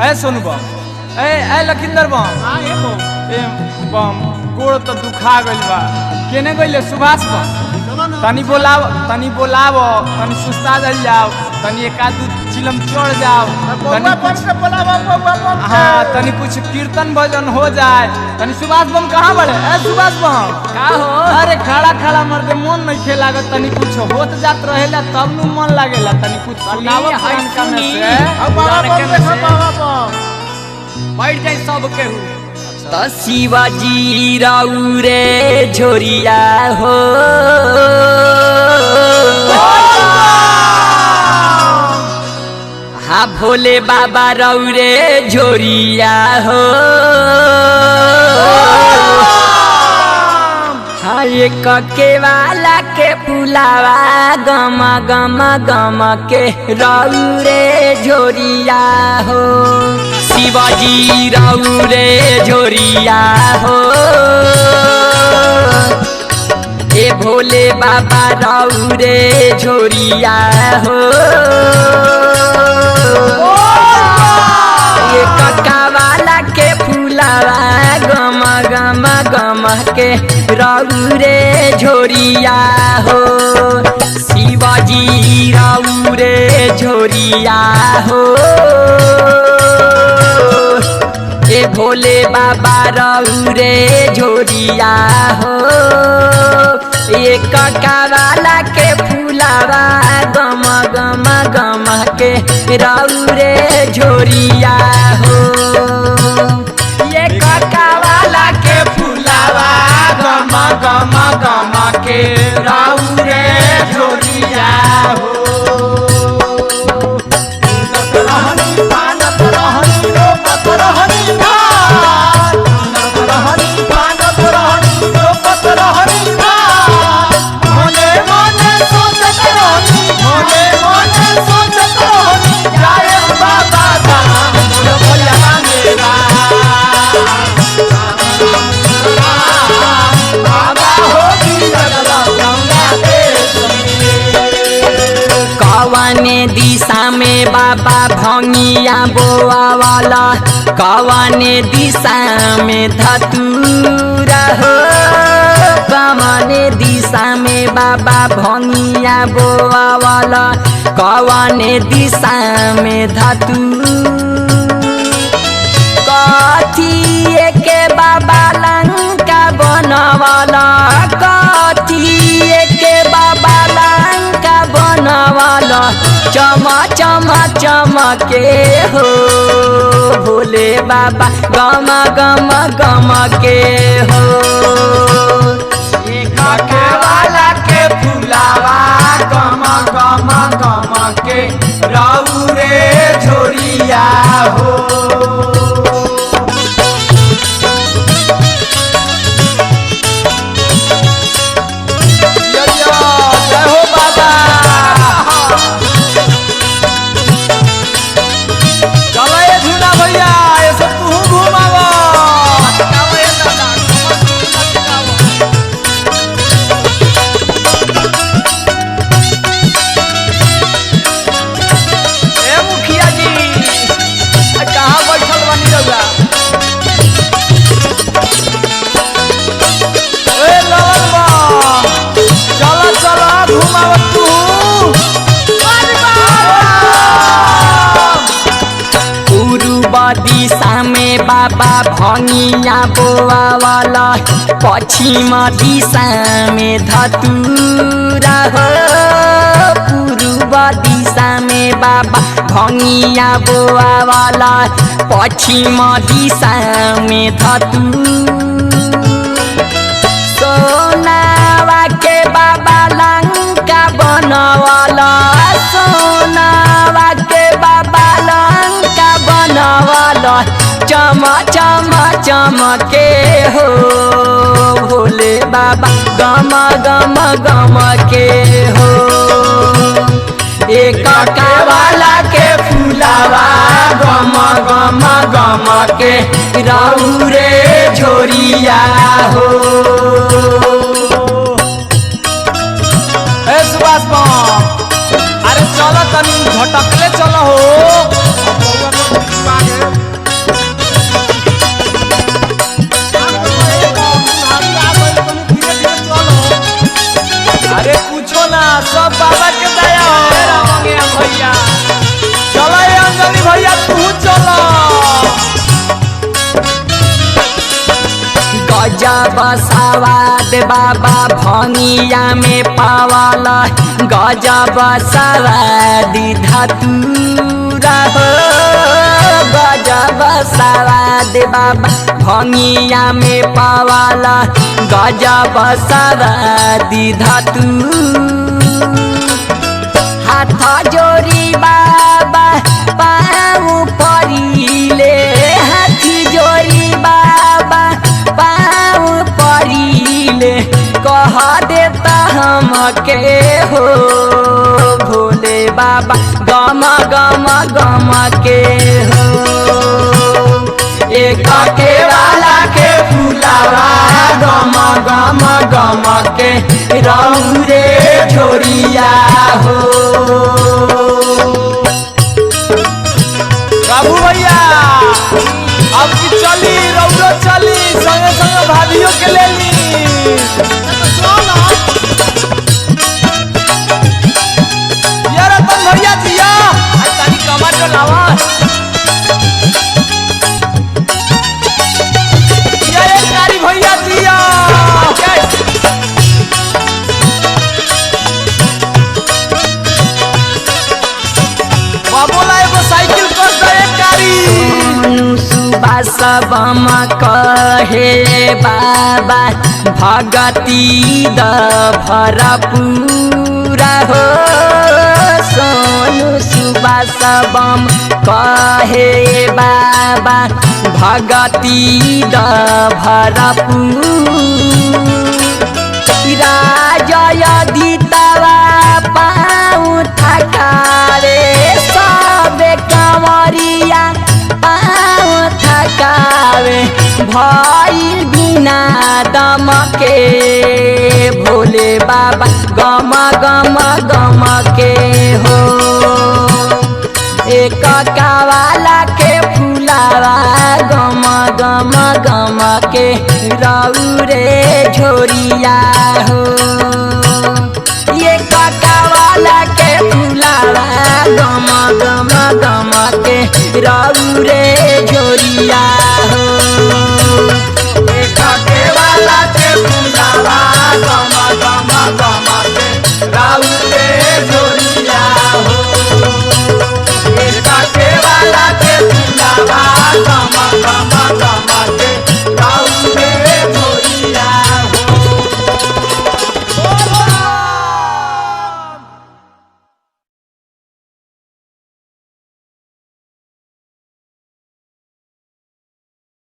ए सोनू बम ए लखिंदर बम ए बम गोड़ तो दुखा गइल बा केने गइले सुभाष बम तनी बोलाव तनी सुस्ता दल जाओ तनी एक आध चिलम चढ़ जाओ हाँ तनी कुछ कीर्तन भजन हो जाए तनी सुभाष बम कहाँ बड़े ए सुभाष बम का हो अरे खड़ा मर्दे मन नहीं खे लागत तनी कुछ होत जात रहेला तब नु मन लागेला तनी कुछ सुनावत बैठ जाए सब केहू तो शिवाजी राउ रे झोरिया हो हाँ भोले बाबा राउ रे झोरिया हो हाँ ये कके वाला के पुलावा गम के राउ रे झोरिया हो शिवाजी राउ रे झोरिया हो ए भोले बाबा राउ रे झोरिया हो ये कक्का वाला के फूलावा गम के राउ रे झोरिया हो शिवाजी राउ रे झोरिया हो ए भोले बाबा राउ रे झोरिया हो ये कक्का वाला के फूलावा गम के राउ रे झोरिया हो ये कक्का वाला के फूलावा गम के राउ रे झोरिया हो कवने दिशा में बाबा भंगिया बोआ वाला कवने दिशा में धतूरा हो कवने दिशा में बाबा भंगिया बोआ वाला कवने दिशा में धतूरा कथी के बाबा लंका बनवाला कथी के बाबा लंका बनवाला चम के हो भोले बाबा गम के हो कके वाला के फुलावा गम के राउ रे झोरिया हो दिशा में बाबा भंगिया बोआ वाला पश्चिम दिशा में धतूरा हो पूर्व दिशा में बाबा भंगिया बोआ वाला पश्चिम दिशा में धतूरा सोनावा के बाबा लंका बनवाला सोनावा के बाबा लंका बनवाला चम के हो भोले बाबा गम के हो एक वाला के फूलावा गम के राउ रे झोरिया हो ए सुभाष बम अरे चलो तनी झटकले चलो हो सब बाबा के दया हो भैया। चलो ये अंजलि भैया तू चलो। गजब सवाद बाबा भंगिया में पावाला, गजब सवाद धतूरा हो, गजब सवाद बाबा भंगिया में पावाला, गजब सवाद धतूरा। हाथ जोड़ी बाबा पाँव परिले, हाथ जोड़ी बाबा पाँव परिले, कह देता हमके हो भोले बाबा गम गम गम के हो। एक के वाला के फुलावा गम गम गम के रहू रे झोरिया हो। बाबू भैया अब की चली रौरो चली, संगे संगे भाभियों के ले ली। ये रतन भैया जिया तनी कमर तो लावा। ये कारी भैया जिया। बाबूला एगो साइकिल कर दे कारी। सबम कहे बाबा भगती द भरपूरा हो, सोनू सुबह सबम कहे बाबा भगती द भरपूरा। राजय दितवा पाँव थकारे, सब कंवरिया पाँव थकावे, भइल बिना दम के भोले बाबा गम गम गम के हो। एक कावाला के फुलावा गम गम गम के रहू रे झोरिया हो। ये कावाला के फुलावा गम गम गम के रहू रे झोरिया हो। एक कावाला